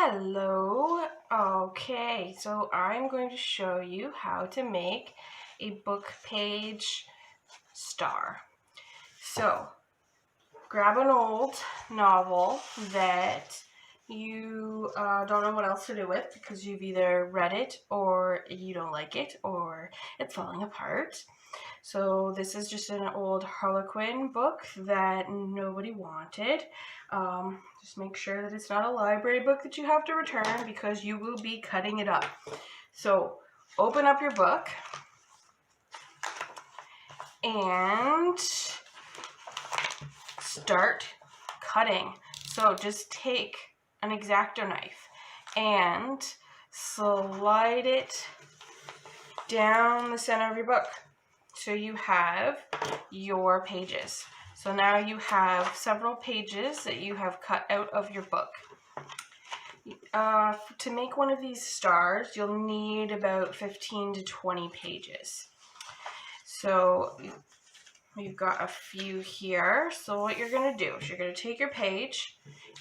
Hello. Okay, so I'm going to show you how to make a book page star. So grab an old novel that you don't know what else to do with because you've either read it or you don't like it or it's falling apart. So this is just an old Harlequin book that nobody wanted. Just make sure that it's not a library book that you have to return because you will be cutting it up. So open up your book and start cutting. So just take an X-Acto knife and slide it down the center of your book. So you have your pages. So now you have several pages that you have cut out of your book. To make one of these stars, you'll need about 15 to 20 pages. So we've got a few here. So what you're going to do is you're going to take your page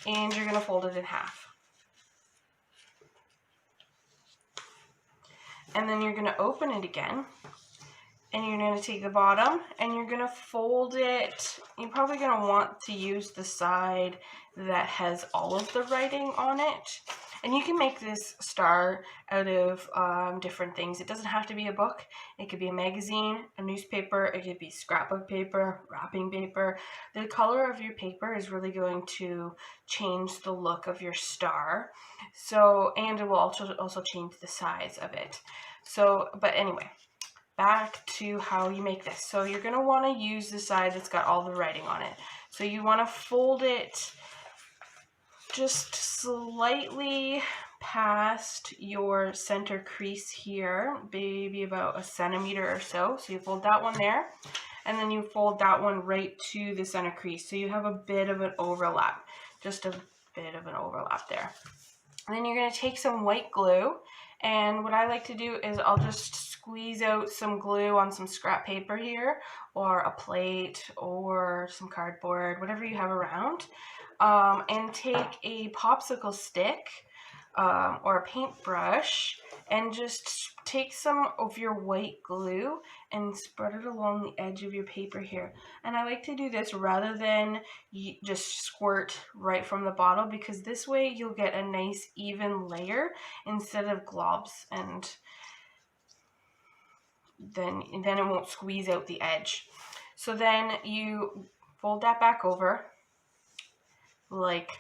and you're going to fold it in half. And then you're going to open it again. And you're going to take the bottom and you're going to fold it. You're probably going to want to use the side that has all of the writing on it. And you can make this star out of different things. It doesn't have to be a book. It could be a magazine, a newspaper, it could be scrapbook paper, wrapping paper. The color of your paper is really going to change the look of your star. So, and it will also change the size of it. So, but anyway. Back to how you make this. So you're going to want to use the side that's got all the writing on it. So you want to fold it just slightly past your center crease here, maybe about a centimeter or so. So you fold that one there, and then you fold that one right to the center crease. So you have a bit of an overlap, just a bit of an overlap there. And then you're going to take some white glue, and what I like to do is I'll just squeeze out some glue on some scrap paper here, or a plate, or some cardboard, whatever you have around, and take a popsicle stick or a paintbrush and just take some of your white glue and spread it along the edge of your paper here. And I like to do this rather than just squirt right from the bottle, because this way you'll get a nice even layer instead of globs, and then it won't squeeze out the edge. So then you fold that back over like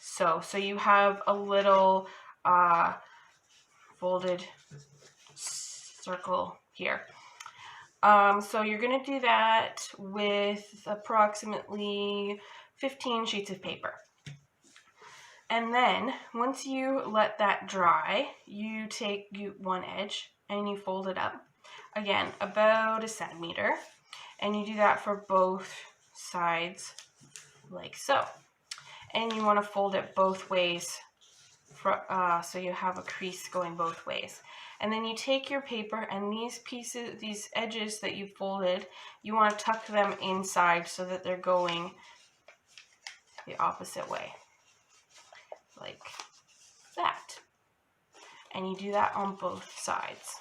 so. So you have a little folded circle here. So you're going to do that with approximately 15 sheets of paper. And then once you let that dry, you take one edge and you fold it up. Again, about a centimeter. And you do that for both sides like so. And you want to fold it both ways so you have a crease going both ways. And then you take your paper and these edges that you folded, you want to tuck them inside so that they're going the opposite way, like that. And you do that on both sides.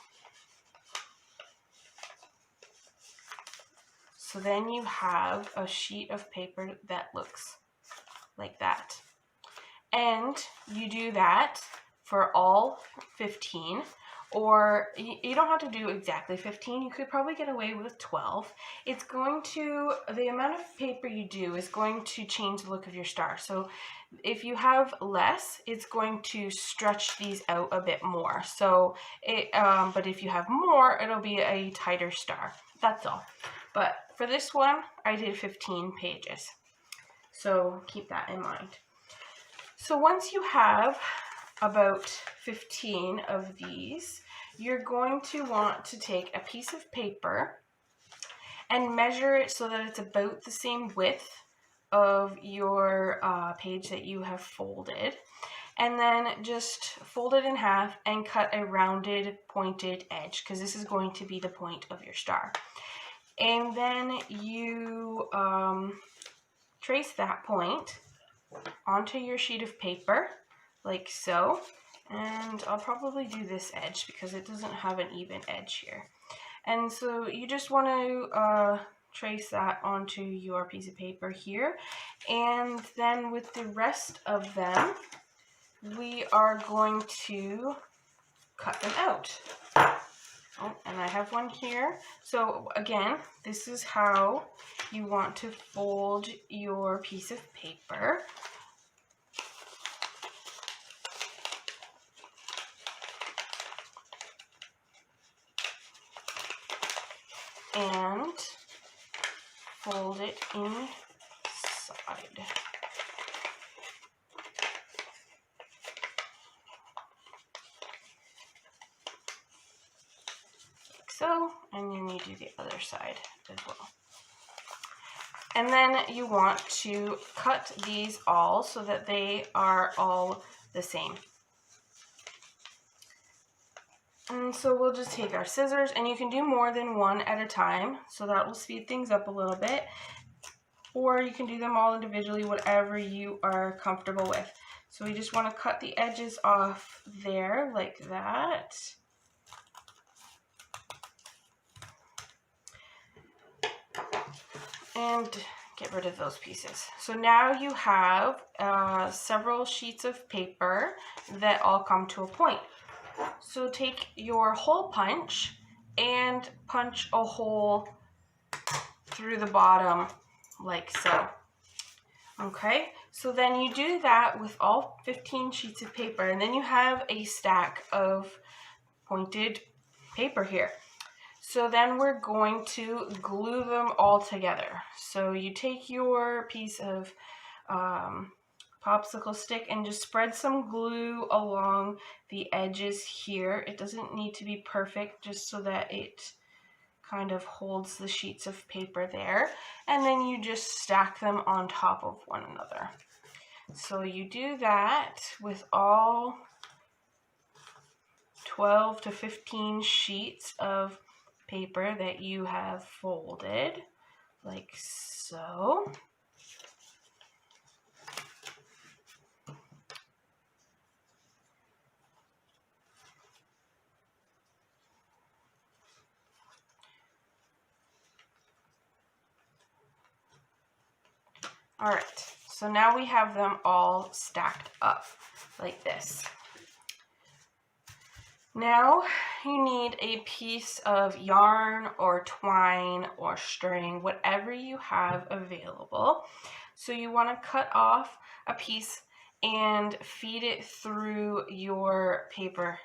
So then you have a sheet of paper that looks like that. And you do that for all 15, or you don't have to do exactly 15. You could probably get away with 12. It's going to, the amount of paper you do is going to change the look of your star. So if you have less, it's going to stretch these out a bit more. So, but if you have more, it'll be a tighter star. That's all. But for this one, I did 15 pages. So keep that in mind. So once you have about 15 of these, you're going to want to take a piece of paper and measure it so that it's about the same width of your page that you have folded. And then just fold it in half and cut a rounded pointed edge, because this is going to be the point of your star. And then you trace that point onto your sheet of paper like so. And I'll probably do this edge because it doesn't have an even edge here. And so you just want to trace that onto your piece of paper here. And then with the rest of them, we are going to cut them out. Oh, and I have one here. So again, this is how you want to fold your piece of paper. And fold it inside. Like so, and then you do the other side as well. And then you want to cut these all so that they are all the same. And so we'll just take our scissors, and you can do more than one at a time, so that will speed things up a little bit. Or you can do them all individually, whatever you are comfortable with. So we just want to cut the edges off there like that. And get rid of those pieces. So now you have several sheets of paper that all come to a point. So take your hole punch and punch a hole through the bottom like so. Okay, so then you do that with all 15 sheets of paper, and then you have a stack of pointed paper here. So then we're going to glue them all together. So you take your piece of popsicle stick and just spread some glue along the edges here. It doesn't need to be perfect, just so that it kind of holds the sheets of paper there. And then you just stack them on top of one another. So you do that with all 12 to 15 sheets of paper that you have folded, like so. All right, so now we have them all stacked up like this. Now you need a piece of yarn or twine or string, whatever you have available. So you want to cut off a piece and feed it through your paper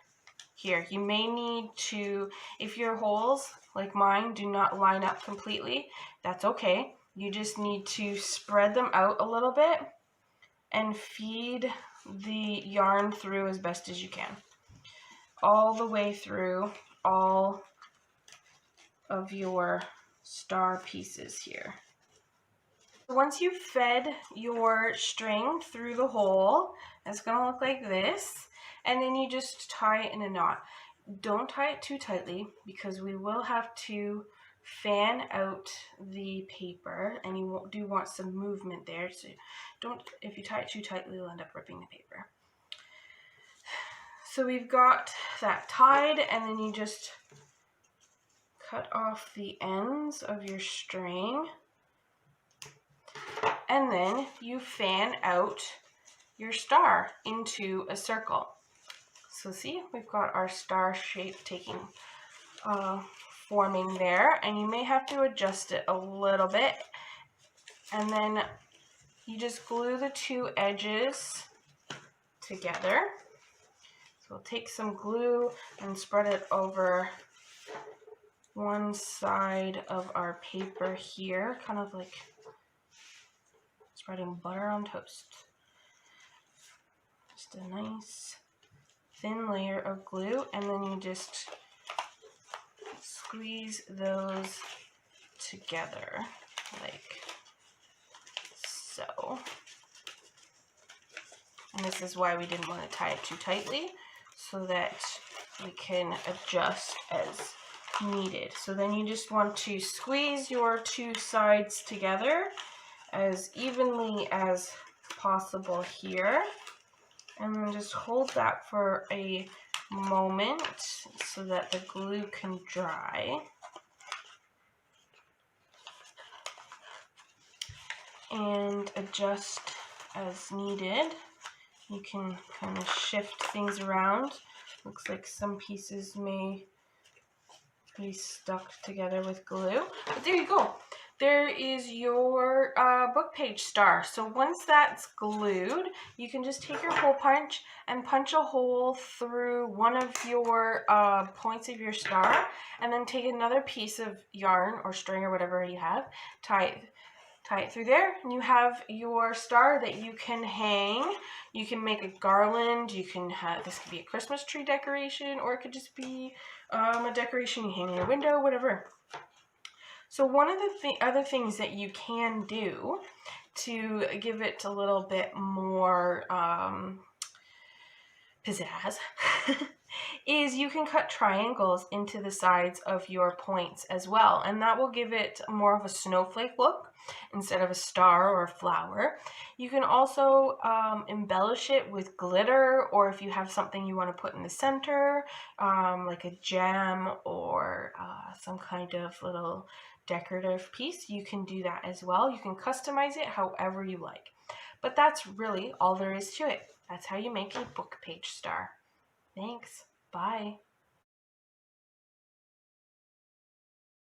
here. You may need to, if your holes, like mine, do not line up completely, that's okay. You just need to spread them out a little bit and feed the yarn through as best as you can, all the way through all of your star pieces here. Once you've fed your string through the hole, it's going to look like this, and then you just tie it in a knot. Don't tie it too tightly because we will have to fan out the paper, and you do want some movement there. So don't, if you tie it too tightly, you'll end up ripping the paper. So we've got that tied, and then you just cut off the ends of your string, and then you fan out your star into a circle. So see, we've got our star shape forming there, and you may have to adjust it a little bit, and then you just glue the two edges together. So we'll take some glue and spread it over one side of our paper here, kind of like spreading butter on toast. Just a nice thin layer of glue, and then you just squeeze those together like so. And this is why we didn't want to tie it too tightly, so that we can adjust as needed. So then you just want to squeeze your two sides together as evenly as possible here, And then just hold that for a moment so that the glue can dry. And adjust as needed. You can kind of shift things around. Looks like some pieces may be stuck together with glue. But there you go. There is your book page star. So once that's glued, you can just take your hole punch and punch a hole through one of your points of your star, and then take another piece of yarn or string or whatever you have, tie it through there, and you have your star that you can hang. You can make a garland. You can have, this could be a Christmas tree decoration, or it could just be a decoration you hang in your window, whatever. So one of the other things that you can do to give it a little bit more pizzazz is you can cut triangles into the sides of your points as well, and that will give it more of a snowflake look instead of a star or a flower. You can also embellish it with glitter, or if you have something you want to put in the center, like a gem or some kind of little decorative piece, you can do that as well. You can customize it however you like. But that's really all there is to it. That's how you make a book page star. Thanks. Bye.